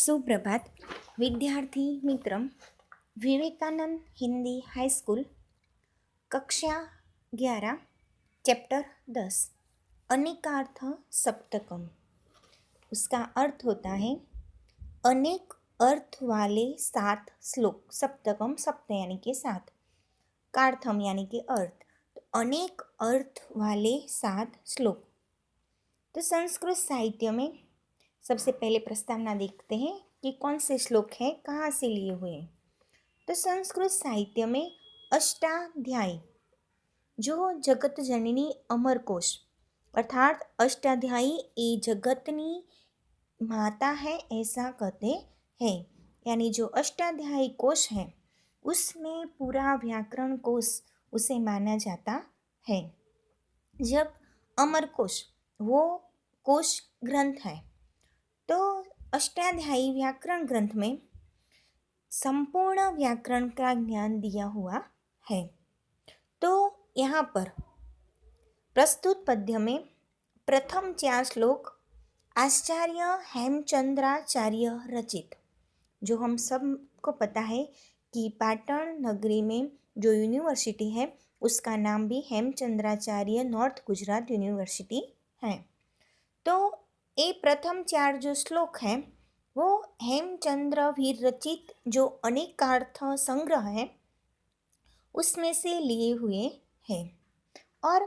सुप्रभात विद्यार्थी मित्र। Vivekananda Hindi high school कक्षा 11 चैप्टर 10 अनेकार्थ सप्तकम। उसका अर्थ होता है अनेक अर्थ वाले 7 श्लोक। सप्तकम सप्त यानी कि 7, कार्थम यानी कि अर्थ, तो अनेक अर्थ वाले 7 श्लोक। तो संस्कृत साहित्य में सबसे पहले प्रस्तावना देखते हैं कि कौन से श्लोक हैं, कहाँ से लिए हुए हैं। तो संस्कृत साहित्य में अष्टाध्यायी जो जगत जननी अमरकोश अर्थात अष्टाध्यायी ये जगतनी माता है ऐसा कहते हैं। यानी जो अष्टाध्यायी कोश है उसमें पूरा व्याकरण कोश उसे माना जाता है। जब अमरकोश वो कोश ग्रंथ है, तो अष्टाध्यायी व्याकरण ग्रंथ में संपूर्ण व्याकरण का ज्ञान दिया हुआ है। तो यहाँ पर प्रस्तुत पद्य में प्रथम 4 श्लोक आचार्य हेमचंद्राचार्य रचित, जो हम सबको पता है कि पाटन नगरी में जो यूनिवर्सिटी है उसका नाम भी हेमचंद्राचार्य नॉर्थ गुजरात यूनिवर्सिटी है। तो ये प्रथम 4 जो श्लोक हैं वो हेमचंद्र विरचित जो अनेकार्थ संग्रह है उसमें से लिए हुए हैं। और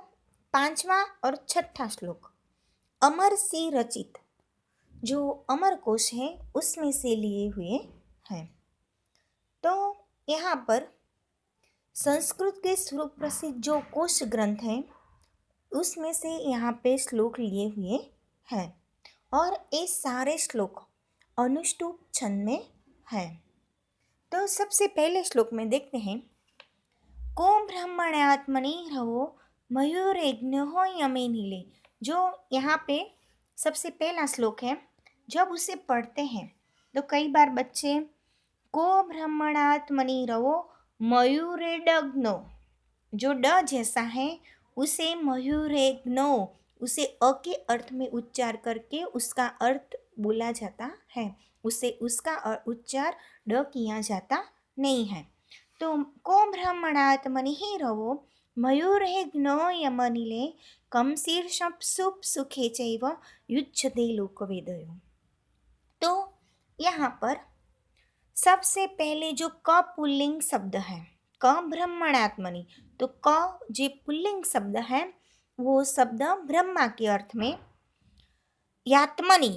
5वां और 6ठा श्लोक अमर से रचित जो अमरकोश है उसमें से लिए हुए हैं। तो यहाँ पर संस्कृत के सुप्रसिद्ध जो कोश ग्रंथ हैं उसमें से यहाँ पे श्लोक लिए हुए हैं और ये सारे श्लोक अनुष्टुप छंद में है। तो सबसे पहले श्लोक में देखते हैं को ब्रह्मण्यात्मनि रहो मयूरेग्न हो यमे नीले। जो यहाँ पे सबसे पहला श्लोक है, जब उसे पढ़ते हैं तो कई बार बच्चे को ब्रह्मणात्मनि रहो मयूरेडग्नो, जो ड जैसा है उसे मयूरेग्नो उसे अ के अर्थ में उच्चार करके उसका अर्थ बोला जाता है, उसे उसका उच्चार ड किया जाता नहीं है। तो को ब्रह्मणात्मनि रवो मयूरेग्नो यमनिले कम शीर्षप सुप सुखे चैव युज्यते लोकवेदयो। तो यहाँ पर सबसे पहले जो क पुल्लिंग शब्द है क ब्रह्मणात्मनि, तो क जो पुल्लिंग शब्द है वो शब्द ब्रह्मा के अर्थ में, यात्मनि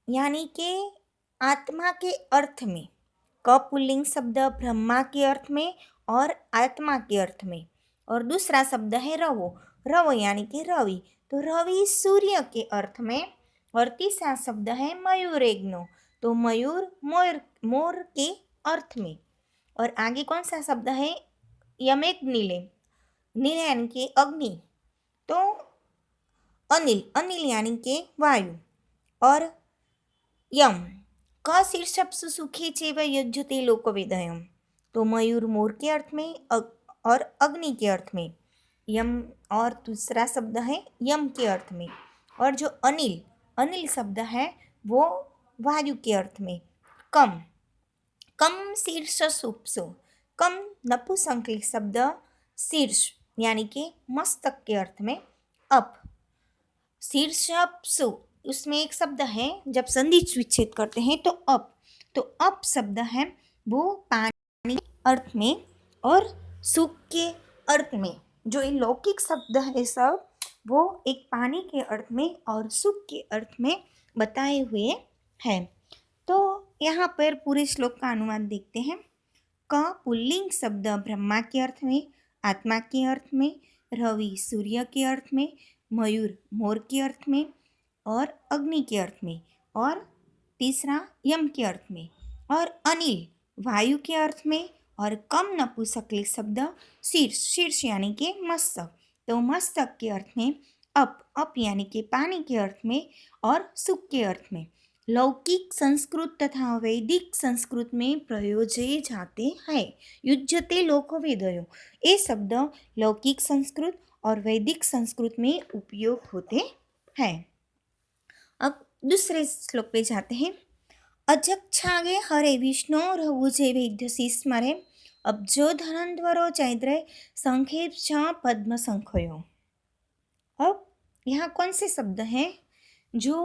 यानी कि आत्मा के अर्थ में, क पुल्लिंग शब्द ब्रह्मा के अर्थ में और आत्मा के अर्थ में। और दूसरा शब्द है रवो, रवो यानी कि रवि, तो रवि सूर्य के अर्थ में। और तीसरा शब्द है मयूरेग्नो, तो मयूर मोर के अर्थ में। और आगे कौन सा शब्द है यमेक नीले, नीले यानी कि अग्नि, तो अनिल, अनिल यानी कि वायु। और यम क शीर्षप सुखी चेव युज्यते लोकवेदयम, तो मयूर मोर के अर्थ में और अग्नि के अर्थ में यम, और दूसरा शब्द है यम के अर्थ में। और जो अनिल, अनिल शब्द है वो वायु के अर्थ में। कम, कम शीर्ष सुप्सु, कम नपुंसकलिंग शब्द शीर्ष यानी कि मस्तक के अर्थ में। अप शीर्षपसु, उसमें एक शब्द है जब संधि विच्छेद करते हैं तो अप, तो अप शब्द है वो पानी अर्थ में और सुख के अर्थ में। जो ये लौकिक शब्द है सब वो एक पानी के अर्थ में और सुख के अर्थ में बताए हुए हैं। तो यहाँ पर पूरे श्लोक का अनुवाद देखते हैं। क पुल्लिंग शब्द ब्रह्मा के अर्थ में, आत्मा के अर्थ में, रवि सूर्य के अर्थ में, मयूर मोर के अर्थ में और अग्नि के अर्थ में, और तीसरा यम के अर्थ में, और अनिल वायु के अर्थ में, और कम नपुंसकलिंग शब्द शीर्ष, शीर्ष यानी कि मस्तक, तो मस्तक के अर्थ में, अप यानी कि पानी के अर्थ में और सुख के अर्थ में। लौकिक संस्कृत तथा वैदिक संस्कृत में प्रयोजे जाते हैं। युज्यते लोकवेदयो, ये शब्द लौकिक संस्कृत और वैदिक संस्कृत में उपयोग होते हैं। अब दूसरे श्लोक पे जाते हैं। अजक छागे हरे विष्णु रघुजे वैद्य स्मरे अब्जो धनंतवरो चैत्रे संक्षेप छ पद्म संखयो। अब यहाँ कौन से शब्द हैं जो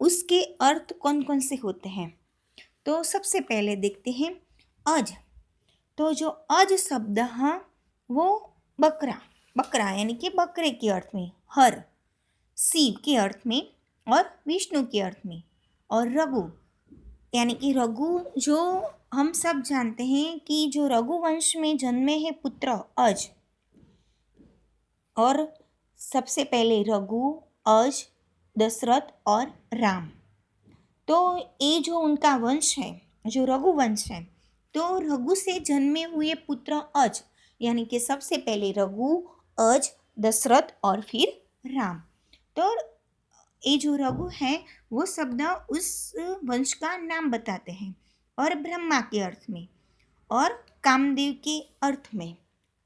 उसके अर्थ कौन कौन से होते हैं? तो सबसे पहले देखते हैं अज। तो जो अज शब्द है वो बकरा, बकरा यानी कि बकरे के अर्थ में, हर शिव के अर्थ में और विष्णु के अर्थ में, और रघु यानी कि रघु जो हम सब जानते हैं कि जो रघुवंश में जन्मे हैं पुत्र अज, और सबसे पहले रघु, अज, दशरथ और राम। तो ये जो उनका वंश है, जो रघुवंश है, तो रघु से जन्मे हुए पुत्र अज यानी कि सबसे पहले रघु, अज, दशरथ और फिर राम। तो ये जो रघु है वो शब्द उस वंश का नाम बताते हैं, और ब्रह्मा के अर्थ में और कामदेव के अर्थ में।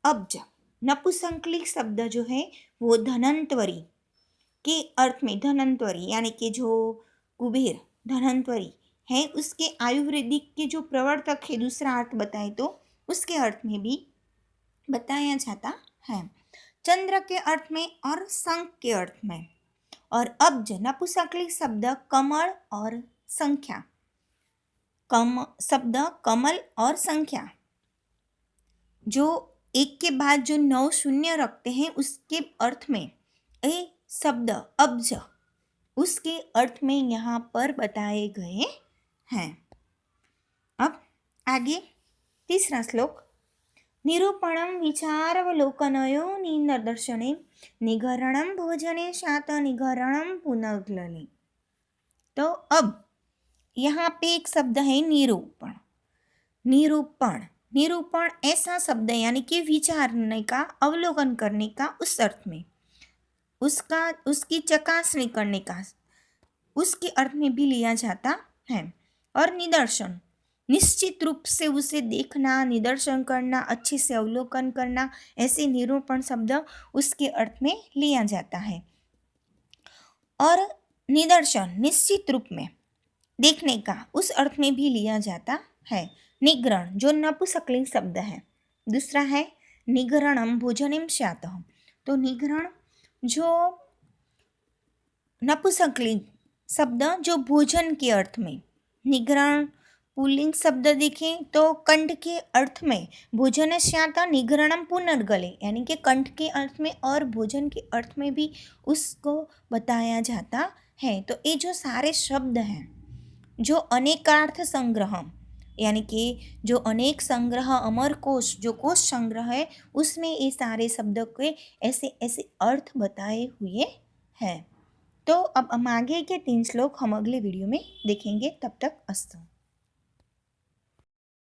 अब्ज नपुंसकलिंग शब्द जो है वो धनंतरी के अर्थ में, धनंतरी यानी कि जो कुबेर धनंतरी है उसके आयुर्वेदिक के जो प्रवर्तक है, दूसरा अर्थ बताए तो उसके अर्थ में भी बताया जाता है, चंद्र के अर्थ में और शंख के अर्थ में। और अब्ज नपुंसकलिंग शब्द कमल और संख्या, शब्द कमल और संख्या, जो एक के बाद जो 9 शून्य रखते हैं उसके अर्थ में ये शब्द अब्ज उसके अर्थ में यहाँ पर बताए गए हैं। अब आगे तीसरा श्लोक। निरूपणम विचारवलोकनयो निदर्शने निगरणम भोजने शात निगरणम पुनर्ग्लने। तो अब यहाँ पे एक शब्द है निरूपण। निरूपण, निरूपण ऐसा शब्द है यानी कि विचारने का, अवलोकन करने का, उस अर्थ में उसका, उसकी चकासनी करने का, उसके अर्थ में भी लिया जाता है। और निदर्शन निश्चित रूप से उसे देखना, निदर्शन करना, अच्छे से अवलोकन करना, ऐसे निरूपण शब्द उसके अर्थ में लिया जाता है। और निदर्शन निश्चित रूप में देखने का, उस अर्थ में भी लिया जाता है। निग्रहण जो नपुंसकलिंग शब्द है, दूसरा है निग्रहणम भोजनम स्यात्। तो निग्रहण जो नपुंसकलिंग शब्द जो भोजन के अर्थ में, निग्रहण पुल्लिंग शब्द देखें तो कंठ के अर्थ में, भोजन स्यात् निग्रहणम पुनर्गले यानी कि कंठ के अर्थ में और भोजन के अर्थ में भी उसको बताया जाता है। तो ये जो सारे शब्द हैं जो अनेकार्थ संग्रह यानी कि जो अनेक संग्रह, अमर कोश जो कोश संग्रह है उसमें ये सारे शब्द के ऐसे ऐसे अर्थ बताए हुए हैं। तो अब हम आगे के 3 श्लोक हम अगले वीडियो में देखेंगे। तब तक अस्तु।